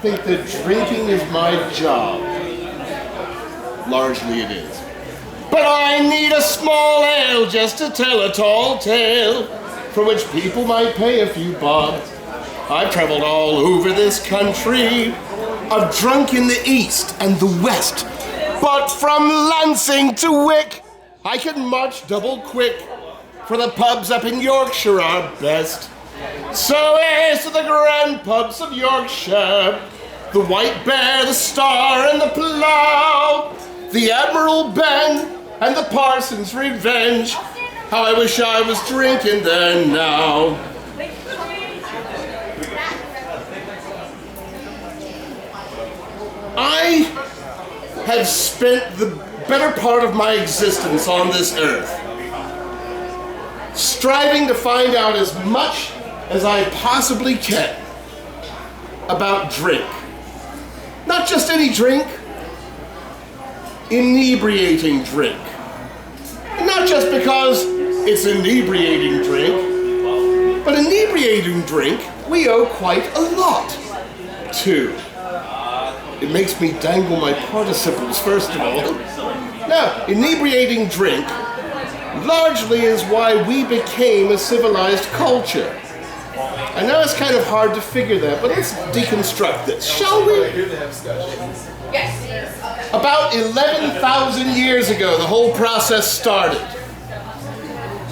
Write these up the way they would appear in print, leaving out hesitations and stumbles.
think that drinking is my job. Largely it is. But I need a small ale just to tell a tall tale, for which people might pay a few bob. I've traveled all over this country. I've drunk in the east and the west. But from Lancing to Wick, I can march double quick, for the pubs up in Yorkshire are best. So here's to the grand pubs of Yorkshire, the White Bear, the Star, and the Plough, the Admiral Ben, and the Parson's Revenge. How I wish I was drinking there now. I have spent the better part of my existence on this earth striving to find out as much as I possibly can about drink. Not just any drink, inebriating drink. And not just because it's inebriating drink, but inebriating drink we owe quite a lot to. It makes me dangle my participles, first of all. Now, inebriating drink largely is why we became a civilized culture. I know it's kind of hard to figure that, but let's deconstruct this, shall we? Yes. About 11,000 years ago, the whole process started.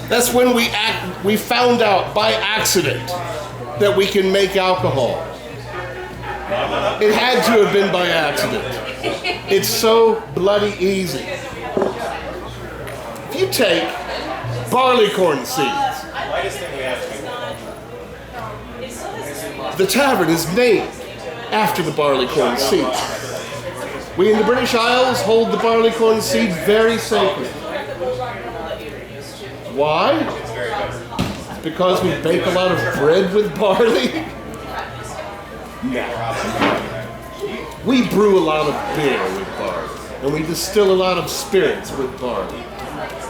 That's when we found out by accident that we can make alcohol. It had to have been by accident. It's so bloody easy. If you take barleycorn seeds, the tavern is named after the barleycorn seeds. We in the British Isles hold the barleycorn seed very sacred. Why? Because we bake a lot of bread with barley? No. We brew a lot of beer with barley, and we distill a lot of spirits with barley.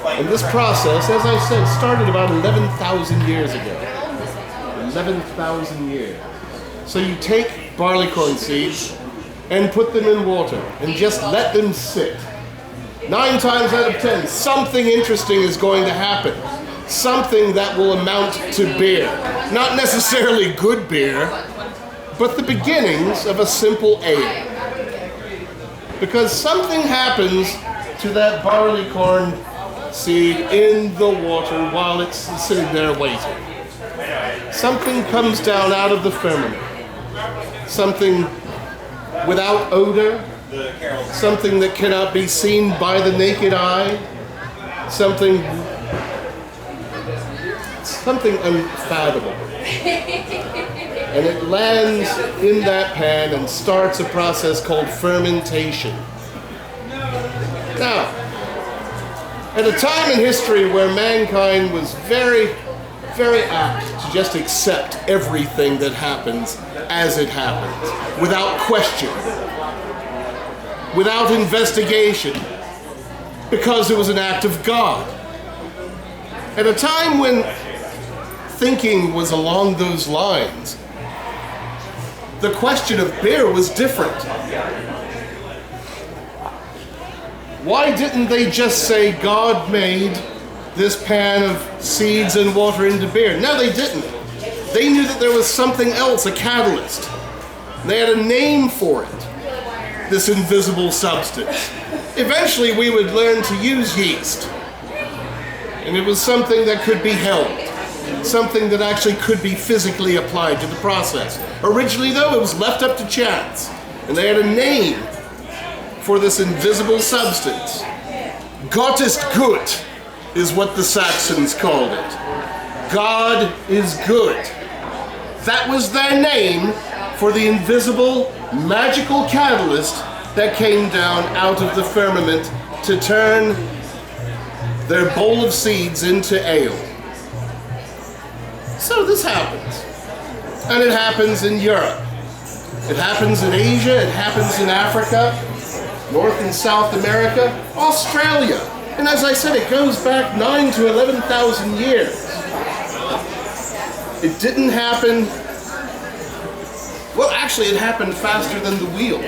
And this process, as I said, started about 11,000 years ago. 11,000 years. So you take barleycorn seeds and put them in water and just let them sit. 9 times out of 10, something interesting is going to happen. Something that will amount to beer. Not necessarily good beer, but the beginnings of a simple ale. Because something happens to that barleycorn seed in the water while it's sitting there waiting. Something comes down out of the firmament. Something without odor, something that cannot be seen by the naked eye, something unfathomable. And it lands in that pan and starts a process called fermentation. Now, at a time in history where mankind was very, very apt to just accept everything that happens as it happens, without question, without investigation, because it was an act of God. At a time when thinking was along those lines, the question of beer was different. Why didn't they just say God made this pan of seeds and water into beer? No, they didn't. They knew that there was something else, a catalyst. They had a name for it, this invisible substance. Eventually we would learn to use yeast. And it was something that could be held. Something that actually could be physically applied to the process. Originally, though, it was left up to chance. And they had a name for this invisible substance. Gott ist gut is what the Saxons called it. God is good. That was their name for the invisible, magical catalyst that came down out of the firmament to turn their bowl of seeds into ale. So this happens. And it happens in Europe. It happens in Asia, it happens in Africa, North and South America, Australia. And as I said, it goes back 9 to 11,000 years. It didn't happen Well, actually, it happened faster than the wheel.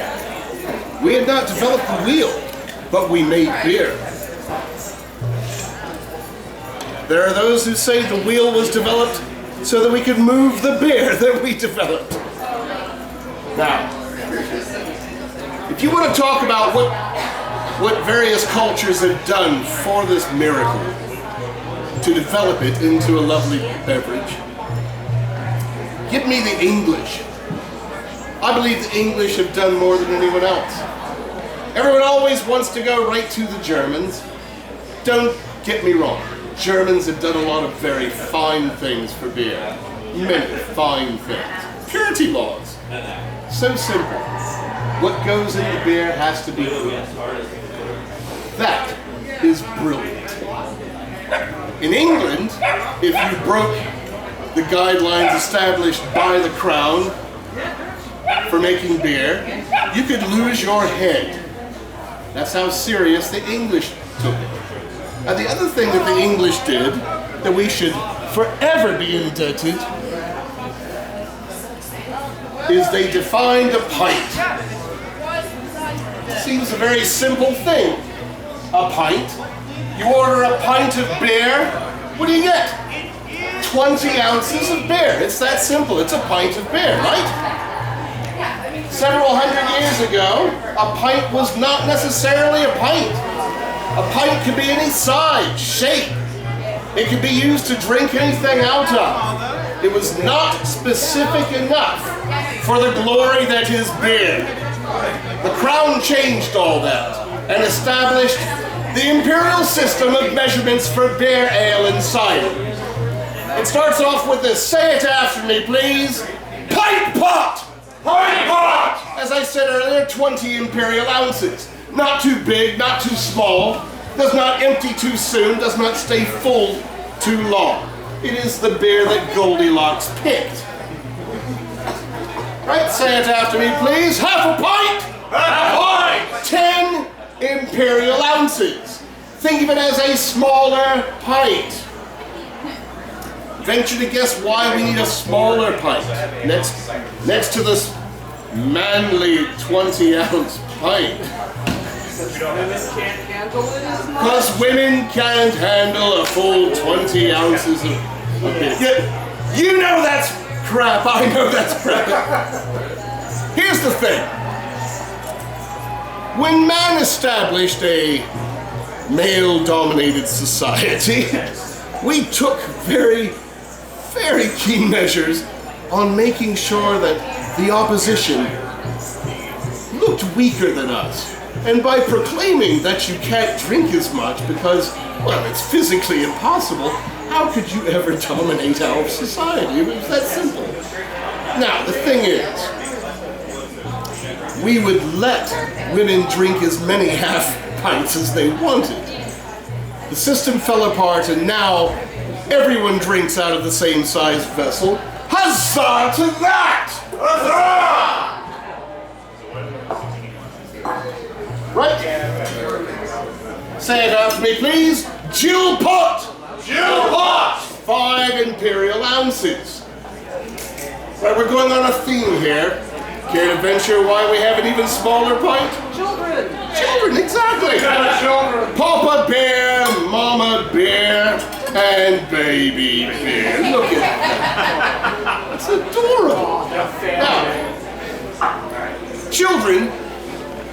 We had not developed the wheel, but we made beer. There are those who say the wheel was developed so that we could move the beer that we developed. Now, if you want to talk about what various cultures have done for this miracle to develop it into a lovely beverage, give me the English. I believe the English have done more than anyone else. Everyone always wants to go right to the Germans. Don't get me wrong. Germans have done a lot of very fine things for beer. Many fine things. Purity laws. So simple. What goes in the beer has to be good. That is brilliant. In England, if you broke the guidelines established by the Crown for making beer, you could lose your head. That's how serious the English took it. And the other thing that the English did that we should forever be indebted is they defined a pint. Seems a very simple thing. A pint. You order a pint of beer, what do you get? 20 ounces of beer. It's that simple. It's a pint of beer, right? Several hundred years ago, a pint was not necessarily a pint. A pint could be any size, shape. It could be used to drink anything out of. It was not specific enough for the glory that is beer. The Crown changed all that and established the imperial system of measurements for beer, ale, and cider. It starts off with this, say it after me, please. Pint pot! Pint pot! As I said earlier, 20 imperial ounces. Not too big, not too small. Does not empty too soon, does not stay full too long. It is the beer that Goldilocks picked. Right, say it after me, please. Half a pint! Half a pint! 10 imperial ounces. Think of it as a smaller pint. Venture to guess why we need a smaller pint next to this manly 20-ounce pint. Because women can't handle a full 20 ounces of beer. You know that's crap. I know that's crap. Here's the thing. When man established a male-dominated society, we took very, very keen measures on making sure that the opposition looked weaker than us. And by proclaiming that you can't drink as much because, well, it's physically impossible, how could you ever dominate our society? It was that simple. Now, the thing is, we would let women drink as many half pints as they wanted. The system fell apart, and now everyone drinks out of the same size vessel. Huzzah to that! Huzzah! Right? Say it after me, please. Jewel pot! Jewel pot! 5 imperial ounces. Right, we're going on a theme here. Care to venture why we have an even smaller pint? Children! Children, exactly! Children! Papa bear, mama bear, and baby bear. Look at that. It's adorable. Now, children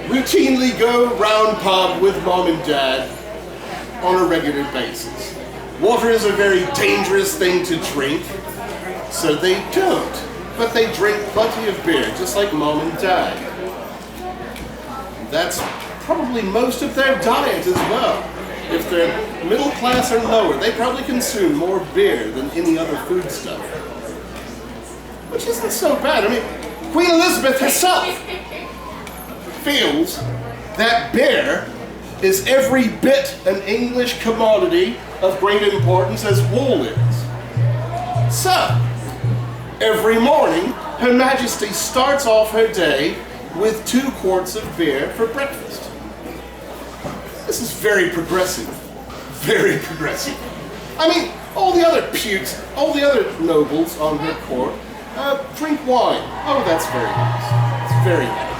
routinely go round pub with mom and dad on a regular basis. Water is a very dangerous thing to drink, so they don't. But they drink plenty of beer, just like mom and dad. That's probably most of their diet as well. If they're middle class or lower, they probably consume more beer than any other food stuff. Which isn't so bad. I mean, Queen Elizabeth herself feels that beer is every bit an English commodity of great importance as wool is. So, every morning, Her Majesty starts off her day with 2 quarts of beer for breakfast. This is very progressive. Very progressive. I mean, all the other nobles on her court Drink wine. Oh, that's very nice. It's very nice.